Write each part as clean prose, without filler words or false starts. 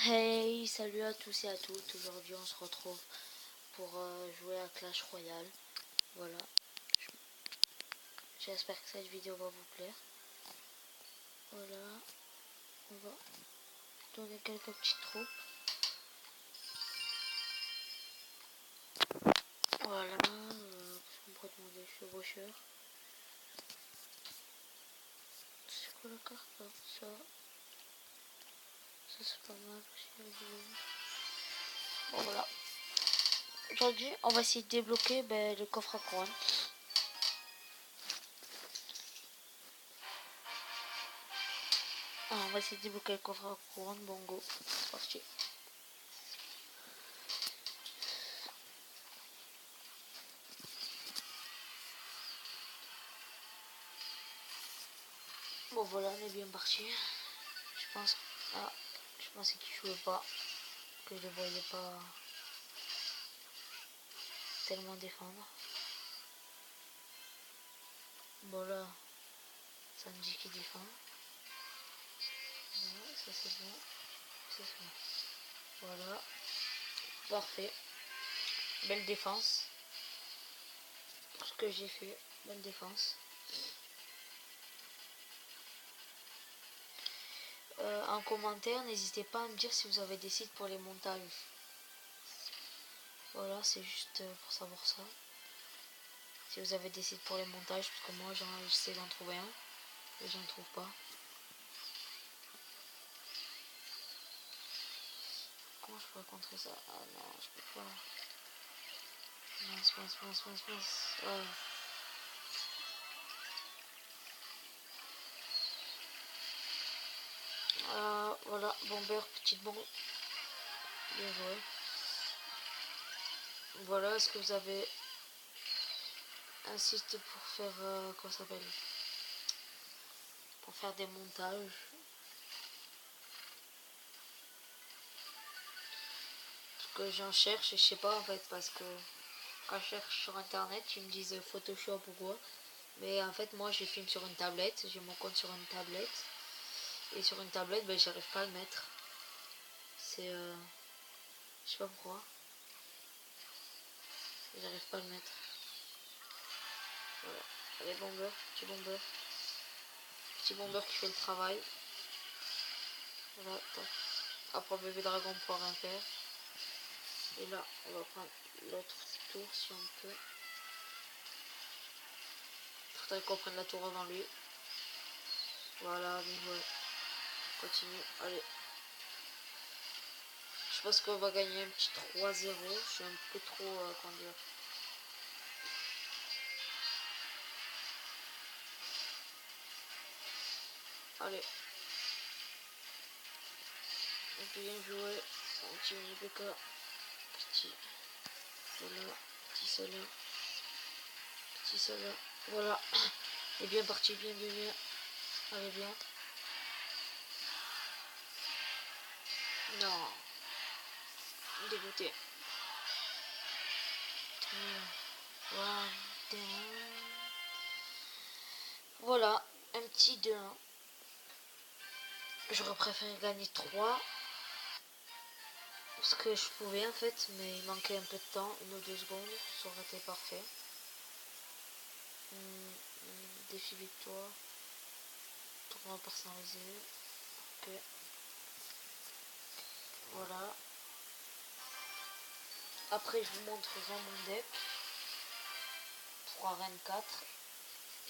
Hey, salut à tous et à toutes. Aujourd'hui, on se retrouve pour jouer à Clash Royale. Voilà. J'espère que cette vidéo va vous plaire. Voilà. On va donner quelques petites troupes. Voilà. On pourrait demander chevaucheur. C'est quoi la carte là? Ça c'est pas mal aussi. Bon, voilà. Aujourd'hui, on va essayer de débloquer le coffre à couronne. On va essayer de débloquer le coffre à couronne. Bon, go. C'est parti. Bon, voilà, on est bien parti. Je pense. Ah, je pensais qu'il jouait pas. Que je ne voyais pas tellement défendre. Bon, là, ça me dit qu'il défend. Voilà, ça c'est bon. Ça c'est bon. Voilà. Parfait. Belle défense. Ce que j'ai fait. Belle défense. En commentaire, n'hésitez pas à me dire si vous avez des sites pour les montages. Voilà, c'est juste pour savoir ça. Si vous avez des sites pour les montages, parce que moi j'essaie d'en trouver un et j'en trouve pas. Comment je pourrais contrer ça? Ah non, je peux pas. Mince. Ouais. Voilà, bomber, petite bombe. Bien joué. Voilà, est-ce que vous avez un site pour faire, comment ça s'appelle? Pour faire des montages. Parce que j'en cherche et je sais pas en fait, parce que quand je cherche sur internet, ils me disent Photoshop ou quoi. Mais en fait, moi je filme sur une tablette, j'ai mon compte sur une tablette. Et sur une tablette, j'arrive pas à le mettre. C'est, je sais pas pourquoi. J'arrive pas à le mettre. Voilà. Allez, bomber, petit bomber. Petit bomber qui fait le travail. Voilà, tac. Après bébé dragon pour rien faire. Et là, on va prendre l'autre tour si on peut. Il faudrait qu'on prenne la tour avant lui. Voilà, bien joué. Continue, allez. Je pense qu'on va gagner un petit 3-0. Je suis un peu trop, comment dire. Allez. Bien joué. Un petit mini PK. Petit. Voilà. Petit cela. Petit cela. Voilà. Et bien parti, bien. Allez, bien. Non. Dégoûté. Voilà. Un petit 2-1. J'aurais préféré gagner 3. Parce que je pouvais en fait, mais il manquait un peu de temps, 1 ou 2 secondes, ça aurait été parfait. Défi victoire. Tournoi personnalisé. Ok. Voilà. Après je vous montrerai mon deck pour Arène 4.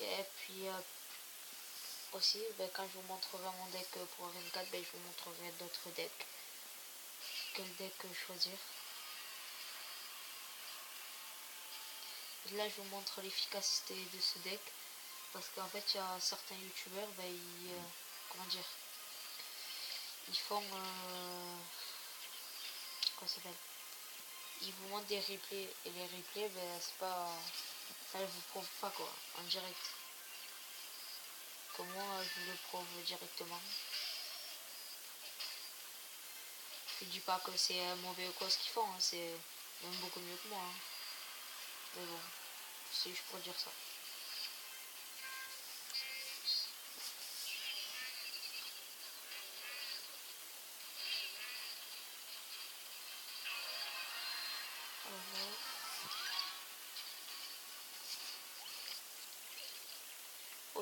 Et puis aussi quand je vous montrerai mon deck pour Arène 4, je vous montrerai d'autres decks. Quel deck choisir. Et là je vous montre l'efficacité de ce deck. Parce qu'en fait il y a certains youtubeurs, comment dire, ils font comment ça s'appelle, ils vous montrent des replays et les replays c'est pas, ça ne vous prouve pas quoi en direct, comme moi je vous le prouve directement. Je dis pas que c'est mauvais ou quoi ce qu'ils font, hein, c'est même beaucoup mieux que moi, hein. Mais bon, c'est juste pour dire ça.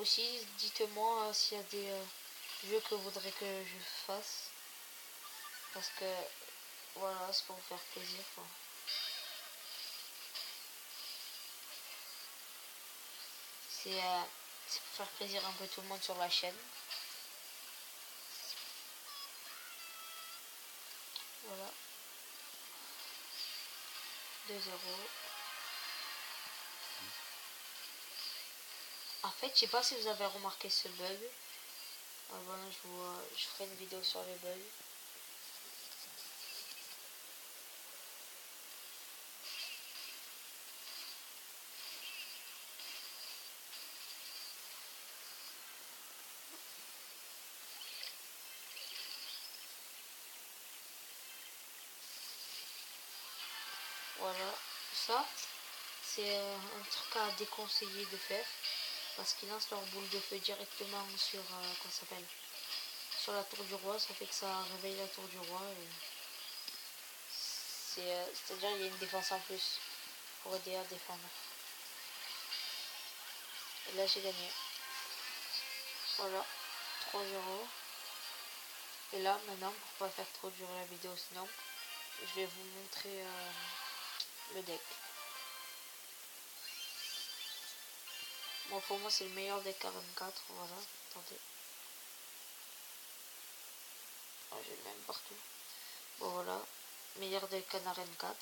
aussi, dites-moi s'il y a des jeux que vous voudrez que je fasse. Parce que voilà, c'est pour vous faire plaisir quoi. C'est pour faire plaisir un peu tout le monde sur la chaîne. Voilà. 2-0. En fait, je sais pas si vous avez remarqué ce bug. Voilà, je ferai une vidéo sur les bugs. Voilà, ça c'est un truc à déconseiller de faire parce qu'ils lancent leur boule de feu directement sur comment ça s'appelle, sur la tour du roi. Ça fait que ça réveille la tour du roi et c'est-à-dire il y a une défense en plus pour aider à défendre. Et là j'ai gagné. Voilà, 3-0. Et là maintenant, pour pas faire trop durer la vidéo sinon, je vais vous montrer le deck. Bon, pour moi c'est le meilleur deck RN4, voilà, attendez. Oh, j'ai le même partout. Bon voilà, meilleur deck en RN4.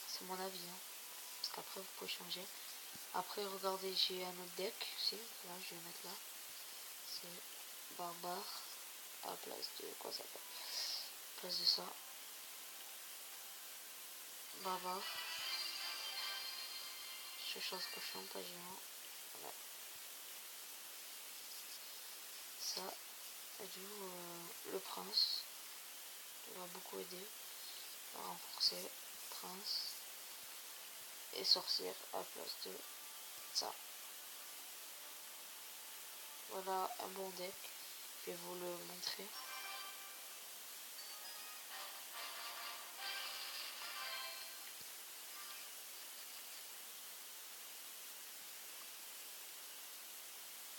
C'est mon avis, hein. Parce qu'après vous pouvez changer. Après regardez, j'ai un autre deck aussi, là je vais mettre là. C'est barbare à la place de quoi ça s'appelle, à la place de ça. Barbare. Je change cochon, pas géant. Voilà. Ça, et du coup, le prince, qui va beaucoup aider à renforcer. Prince et sorcière à la place de ça. Voilà un bon deck, je vais vous le montrer.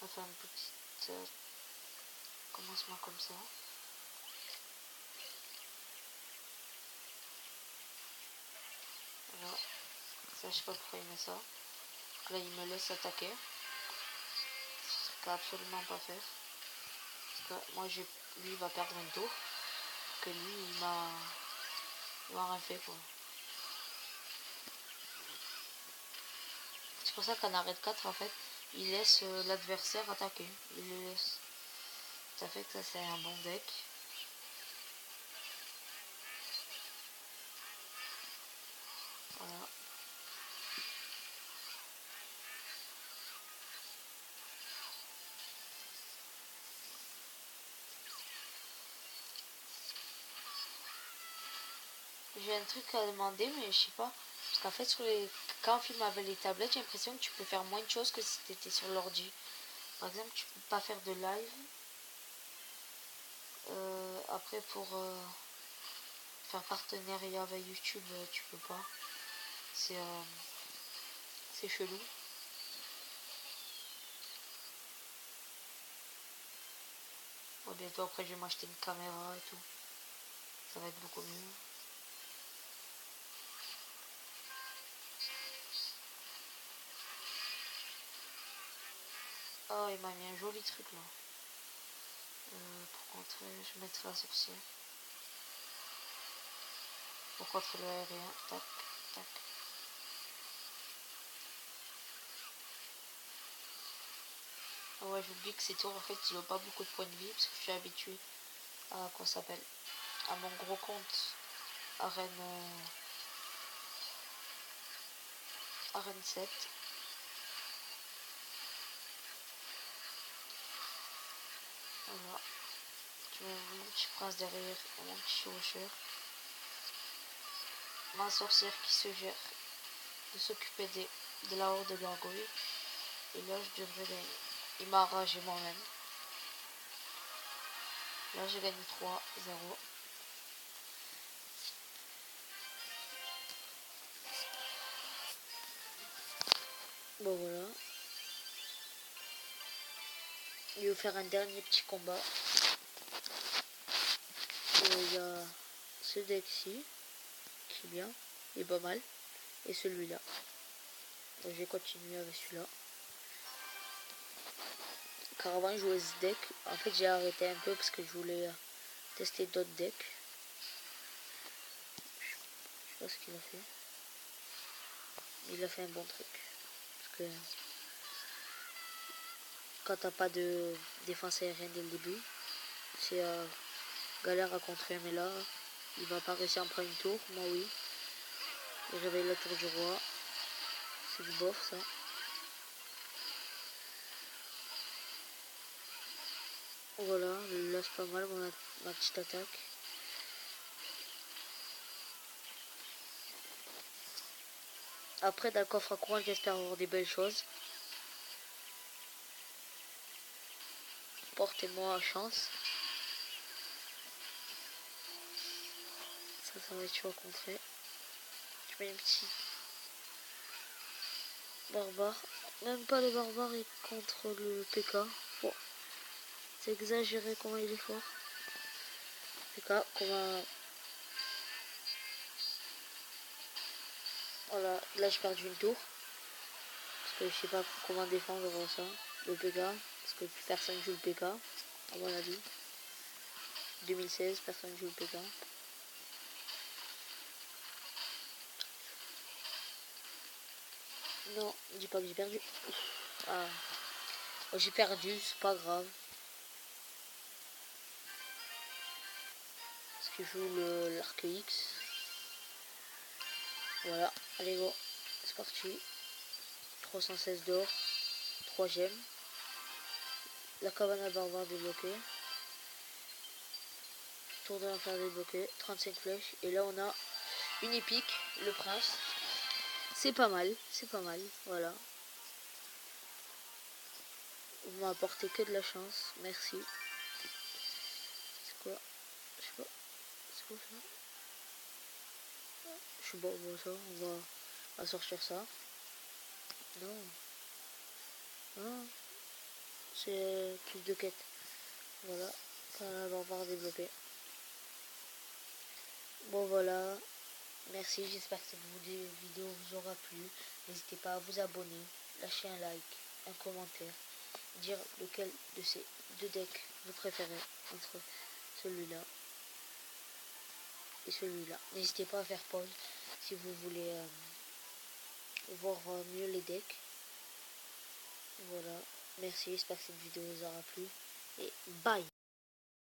On va faire une petite commencement comme ça. Voilà, ça je sais pas pourquoi il met ça. Donc là il me laisse attaquer, ce qu'il absolument pas faire. Parce que moi lui il va perdre un tour, que lui il m'a rien fait quoi. C'est pour ça qu'en arrêt 4 en fait, il laisse l'adversaire attaquer. Il le laisse. Ça fait que ça c'est un bon deck. Voilà. J'ai un truc à demander mais je sais pas. Parce qu'en fait quand on filme avec les tablettes, j'ai l'impression que tu peux faire moins de choses que si tu étais sur l'ordi. Par exemple, tu peux pas faire de live. Après pour faire partenariat avec YouTube, tu peux pas. C'est chelou. Bon, bientôt après je vais m'acheter une caméra et tout. Ça va être beaucoup mieux. Oh, il m'a mis un joli truc là. Pour contrer, je vais mettre la sorcière. Pour contrer le aérien. Tac, tac. Ah ouais, j'oublie que ces tours en fait ils n'ont pas beaucoup de points de vie parce que je suis habitué à quoi ça s'appelle, à mon gros compte arène arène 7. Voilà. Je mets mon petit prince derrière et mon petit chevaucheur. Ma sorcière qui se gère de s'occuper de la horde de gargouilles. Et là je devrais gagner. Il m'a ragé moi-même. Là j'ai gagné 3-0. Bon voilà. Je vais vous faire un dernier petit combat. Il y a ce deck-ci, qui est bien, il est pas mal. Et celui-là. Donc, je vais continuer avec celui-là. Car avant, je jouais ce deck. En fait, j'ai arrêté un peu parce que je voulais tester d'autres decks. Je sais pas ce qu'il a fait. Il a fait un bon truc. Parce que quand t'as pas de défense aérienne dès le début, c'est galère à contrer. Mais là, il va pas réussir à me prendre une tour. Moi, oui. Il réveille la tour du roi. C'est du bof, ça. Voilà, là c'est pas mal ma petite attaque. Après, dans le coffre à courant, j'espère avoir des belles choses. Portez-moi chance. Ça va être chaud à contrer. Je mets un petit barbare. Même pas le barbare est contre le PK. Bon, c'est exagéré comment il est fort. PK, comment... Voilà, là je perds une tour. Parce que je sais pas comment défendre ça, le PK. Parce que personne joue le PK, à mon avis. 2016, personne joue le PK. Non, dis pas que j'ai perdu. Ah, oh, j'ai perdu, c'est pas grave. Parce que je joue l'arc X. Voilà, allez go, c'est parti. 316 d'or, 3 gemmes. La cabane à barbare débloquée. Tour de l'enfer débloqué, 35 flèches. Et là on a une épique, le prince. C'est pas mal, voilà. Vous m'avez apporté que de la chance, merci. C'est quoi? Je sais pas. C'est quoi ça? Je suis bon, ça, on va sortir ça. Non. Non. C'est plus de quêtes. Voilà. Ça va avoir développé. Bon voilà. Merci, j'espère que cette vidéo vous aura plu. N'hésitez pas à vous abonner, lâcher un like, un commentaire, dire lequel de ces deux decks vous préférez entre celui-là et celui-là. N'hésitez pas à faire pause si vous voulez voir mieux les decks. Voilà, merci, j'espère que cette vidéo vous aura plu et bye.